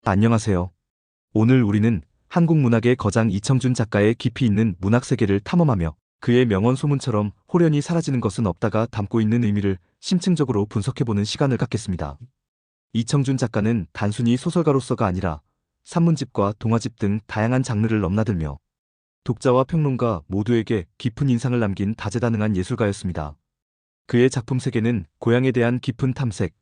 안녕하세요. 오늘 우리는 한국 문학의 거장 이청준 작가의 깊이 있는 문학 세계를 탐험하며 그의 명언 소문처럼 호련히 사라지는 것은 없다가 담고 있는 의미를 심층적으로 분석해보는 시간을 갖겠습니다. 이청준 작가는 단순히 소설가로서가 아니라 산문집과 동화집 등 다양한 장르를 넘나들며 독자와 평론가 모두에게 깊은 인상을 남긴 다재다능한 예술가였습니다. 그의 작품 세계는 고향에 대한 깊은 탐색,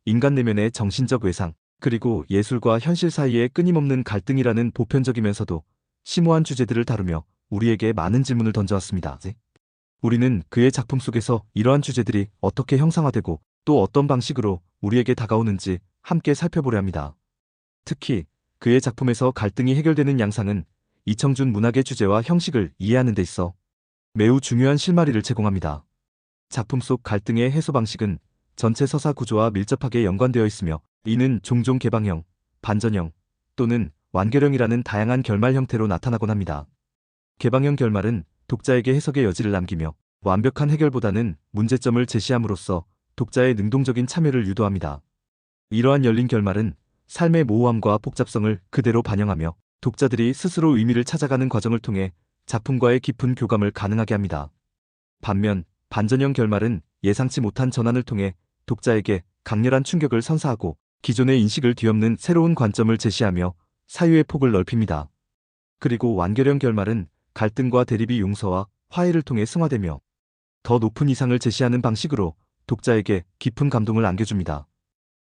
인간 내면의 정신적 외상, 그리고 예술과 현실 사이의 끊임없는 갈등이라는 보편적이면서도 심오한 주제들을 다루며 우리에게 많은 질문을 던져왔습니다. 우리는 그의 작품 속에서 이러한 주제들이 어떻게 형상화되고 또 어떤 방식으로 우리에게 다가오는지 함께 살펴보려 합니다. 특히 그의 작품에서 갈등이 해결되는 양상은 이청준 문학의 주제와 형식을 이해하는 데 있어 매우 중요한 실마리를 제공합니다. 작품 속 갈등의 해소 방식은 전체 서사 구조와 밀접하게 연관되어 있으며 이는 종종 개방형, 반전형 또는 완결형이라는 다양한 결말 형태로 나타나곤 합니다. 개방형 결말은 독자에게 해석의 여지를 남기며 완벽한 해결보다는 문제점을 제시함으로써 독자의 능동적인 참여를 유도합니다. 이러한 열린 결말은 삶의 모호함과 복잡성을 그대로 반영하며 독자들이 스스로 의미를 찾아가는 과정을 통해 작품과의 깊은 교감을 가능하게 합니다. 반면 반전형 결말은 예상치 못한 전환을 통해 독자에게 강렬한 충격을 선사하고 기존의 인식을 뒤엎는 새로운 관점을 제시하며 사유의 폭을 넓힙니다. 그리고 완결형 결말은 갈등과 대립이 용서와 화해를 통해 승화되며 더 높은 이상을 제시하는 방식으로 독자에게 깊은 감동을 안겨줍니다.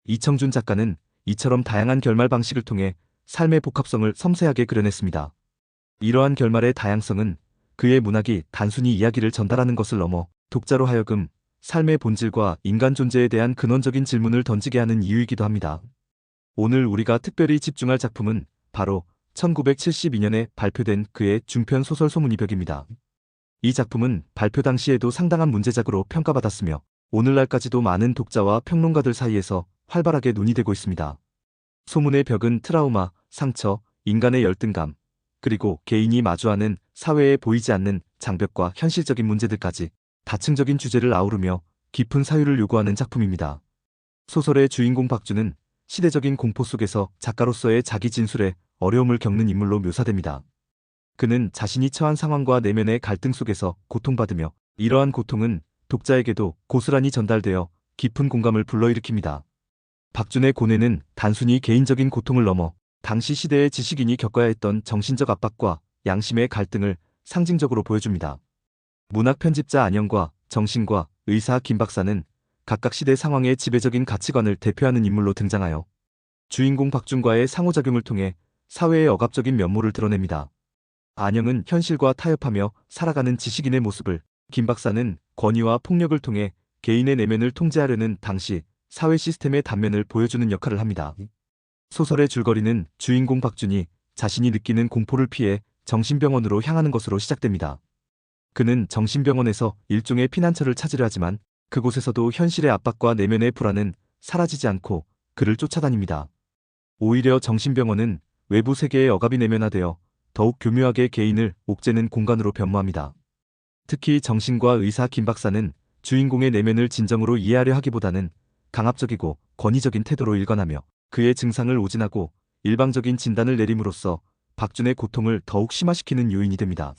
이청준 작가는 이처럼 다양한 결말 방식을 통해 삶의 복합성을 섬세하게 그려냈습니다. 이러한 결말의 다양성은 그의 문학이 단순히 이야기를 전달하는 것을 넘어 독자로 하여금 삶의 본질과 인간 존재에 대한 근원적인 질문을 던지게 하는 이유이기도 합니다. 오늘 우리가 특별히 집중할 작품은 바로 1972년에 발표된 그의 중편 소설 소문이벽입니다. 이 작품은 발표 당시에도 상당한 문제작으로 평가받았으며 오늘날까지도 많은 독자와 평론가들 사이에서 활발하게 논의되고 있습니다. 소문의 벽은 트라우마, 상처, 인간의 열등감, 그리고 개인이 마주하는 사회에 보이지 않는 장벽과 현실적인 문제들까지 다층적인 주제를 아우르며 깊은 사유를 요구하는 작품입니다. 소설의 주인공 박주는 시대적인 공포 속에서 작가로서의 자기 진술에 어려움을 겪는 인물로 묘사됩니다. 그는 자신이 처한 상황과 내면의 갈등 속에서 고통받으며 이러한 고통은 독자에게도 고스란히 전달되어 깊은 공감을 불러일으킵니다. 박준의 고뇌는 단순히 개인적인 고통을 넘어 당시 시대의 지식인이 겪어야 했던 정신적 압박과 양심의 갈등을 상징적으로 보여줍니다. 문학 편집자 안영과 정신과 의사 김 박사는 각각 시대 상황의 지배적인 가치관을 대표하는 인물로 등장하여 주인공 박준과의 상호작용을 통해 사회의 억압적인 면모를 드러냅니다. 안영은 현실과 타협하며 살아가는 지식인의 모습을, 김 박사는 권위와 폭력을 통해 개인의 내면을 통제하려는 당시 사회 시스템의 단면을 보여주는 역할을 합니다. 소설의 줄거리는 주인공 박준이 자신이 느끼는 공포를 피해 정신병원으로 향하는 것으로 시작됩니다. 그는 정신병원에서 일종의 피난처를 찾으려 하지만 그곳에서도 현실의 압박과 내면의 불안은 사라지지 않고 그를 쫓아다닙니다. 오히려 정신병원은 외부 세계의 억압이 내면화되어 더욱 교묘하게 개인을 옥죄는 공간으로 변모합니다. 특히 정신과 의사 김 박사는 주인공의 내면을 진정으로 이해하려 하기보다는 강압적이고 권위적인 태도로 일관하며 그의 증상을 오진하고 일방적인 진단을 내림으로써 박준의 고통을 더욱 심화시키는 요인이 됩니다.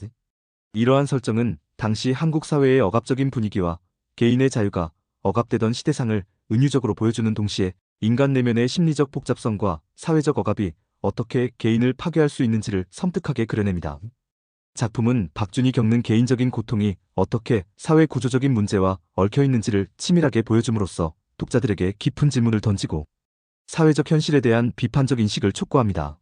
이러한 설정은 당시 한국 사회의 억압적인 분위기와 개인의 자유가 억압되던 시대상을 은유적으로 보여주는 동시에 인간 내면의 심리적 복잡성과 사회적 억압이 어떻게 개인을 파괴할 수 있는지를 섬뜩하게 그려냅니다. 작품은 박준이 겪는 개인적인 고통이 어떻게 사회 구조적인 문제와 얽혀있는지를 치밀하게 보여줌으로써 독자들에게 깊은 질문을 던지고 사회적 현실에 대한 비판적 인식을 촉구합니다.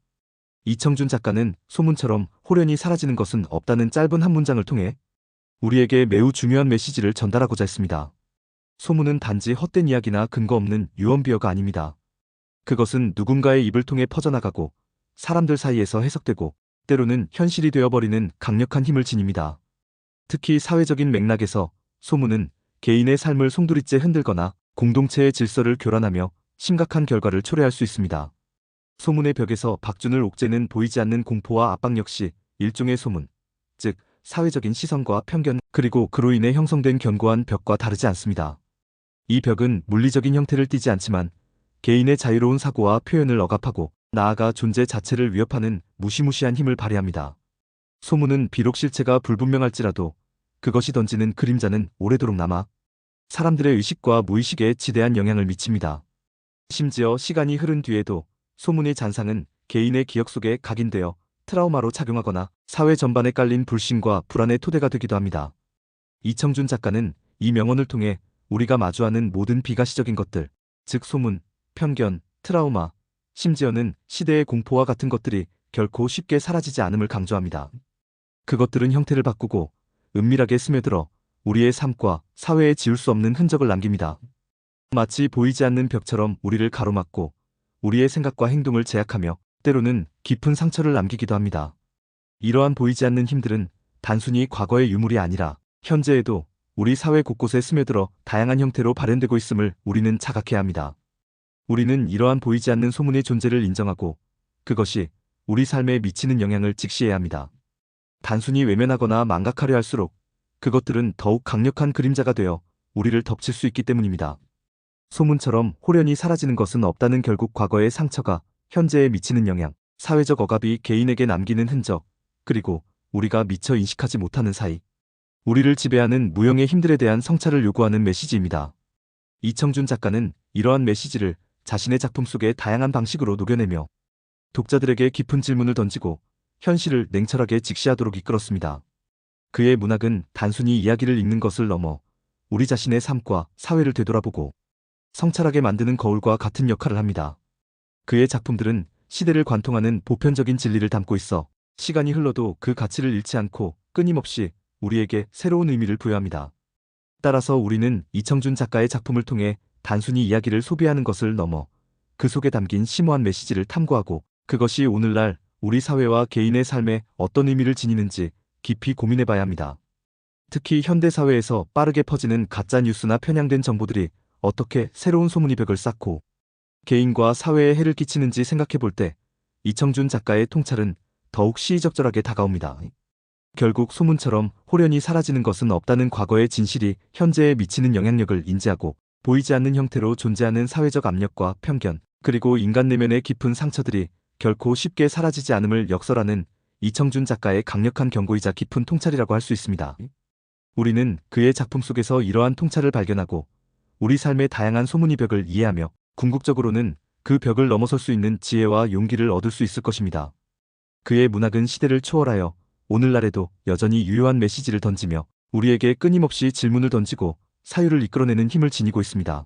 이청준 작가는 소문처럼 호련히 사라지는 것은 없다는 짧은 한 문장을 통해 우리에게 매우 중요한 메시지를 전달하고자 했습니다. 소문은 단지 헛된 이야기나 근거 없는 유언비어가 아닙니다. 그것은 누군가의 입을 통해 퍼져나가고 사람들 사이에서 해석되고 때로는 현실이 되어버리는 강력한 힘을 지닙니다. 특히 사회적인 맥락에서 소문은 개인의 삶을 송두리째 흔들거나 공동체의 질서를 교란하며 심각한 결과를 초래할 수 있습니다. 소문의 벽에서 박준을 옥죄는 보이지 않는 공포와 압박 역시 일종의 소문, 즉 사회적인 시선과 편견 그리고 그로 인해 형성된 견고한 벽과 다르지 않습니다. 이 벽은 물리적인 형태를 띠지 않지만 개인의 자유로운 사고와 표현을 억압하고 나아가 존재 자체를 위협하는 무시무시한 힘을 발휘합니다. 소문은 비록 실체가 불분명할지라도 그것이 던지는 그림자는 오래도록 남아 사람들의 의식과 무의식에 지대한 영향을 미칩니다. 심지어 시간이 흐른 뒤에도 소문의 잔상은 개인의 기억 속에 각인되어 트라우마로 작용하거나 사회 전반에 깔린 불신과 불안의 토대가 되기도 합니다. 이청준 작가는 이 명언을 통해 우리가 마주하는 모든 비가시적인 것들, 즉 소문, 편견, 트라우마, 심지어는 시대의 공포와 같은 것들이 결코 쉽게 사라지지 않음을 강조합니다. 그것들은 형태를 바꾸고 은밀하게 스며들어 우리의 삶과 사회에 지울 수 없는 흔적을 남깁니다. 마치 보이지 않는 벽처럼 우리를 가로막고 우리의 생각과 행동을 제약하며 때로는 깊은 상처를 남기기도 합니다. 이러한 보이지 않는 힘들은 단순히 과거의 유물이 아니라 현재에도 우리 사회 곳곳에 스며들어 다양한 형태로 발현되고 있음을 우리는 자각해야 합니다. 우리는 이러한 보이지 않는 소문의 존재를 인정하고 그것이 우리 삶에 미치는 영향을 직시해야 합니다. 단순히 외면하거나 망각하려 할수록 그것들은 더욱 강력한 그림자가 되어 우리를 덮칠 수 있기 때문입니다. 소문처럼 홀연히 사라지는 것은 없다는 결국 과거의 상처가 현재에 미치는 영향, 사회적 억압이 개인에게 남기는 흔적, 그리고 우리가 미처 인식하지 못하는 사이, 우리를 지배하는 무형의 힘들에 대한 성찰을 요구하는 메시지입니다. 이청준 작가는 이러한 메시지를 자신의 작품 속에 다양한 방식으로 녹여내며 독자들에게 깊은 질문을 던지고 현실을 냉철하게 직시하도록 이끌었습니다. 그의 문학은 단순히 이야기를 읽는 것을 넘어 우리 자신의 삶과 사회를 되돌아보고 성찰하게 만드는 거울과 같은 역할을 합니다. 그의 작품들은 시대를 관통하는 보편적인 진리를 담고 있어 시간이 흘러도 그 가치를 잃지 않고 끊임없이 우리에게 새로운 의미를 부여합니다. 따라서 우리는 이청준 작가의 작품을 통해 단순히 이야기를 소비하는 것을 넘어 그 속에 담긴 심오한 메시지를 탐구하고 그것이 오늘날 우리 사회와 개인의 삶에 어떤 의미를 지니는지 깊이 고민해봐야 합니다. 특히 현대사회에서 빠르게 퍼지는 가짜뉴스나 편향된 정보들이 어떻게 새로운 소문의 벽을 쌓고 개인과 사회에 해를 끼치는지 생각해볼 때 이청준 작가의 통찰은 더욱 시의적절하게 다가옵니다. 결국 소문처럼 홀연히 사라지는 것은 없다는 과거의 진실이 현재에 미치는 영향력을 인지하고 보이지 않는 형태로 존재하는 사회적 압력과 편견, 그리고 인간 내면의 깊은 상처들이 결코 쉽게 사라지지 않음을 역설하는 이청준 작가의 강력한 경고이자 깊은 통찰이라고 할 수 있습니다. 우리는 그의 작품 속에서 이러한 통찰을 발견하고 우리 삶의 다양한 소문의 벽을 이해하며 궁극적으로는 그 벽을 넘어설 수 있는 지혜와 용기를 얻을 수 있을 것입니다. 그의 문학은 시대를 초월하여 오늘날에도 여전히 유효한 메시지를 던지며 우리에게 끊임없이 질문을 던지고 사유를 이끌어내는 힘을 지니고 있습니다.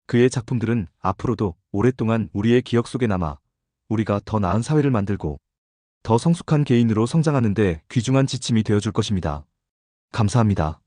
그의 작품들은 앞으로도 오랫동안 우리의 기억 속에 남아 우리가 더 나은 사회를 만들고 더 성숙한 개인으로 성장하는 데 귀중한 지침이 되어줄 것입니다. 감사합니다.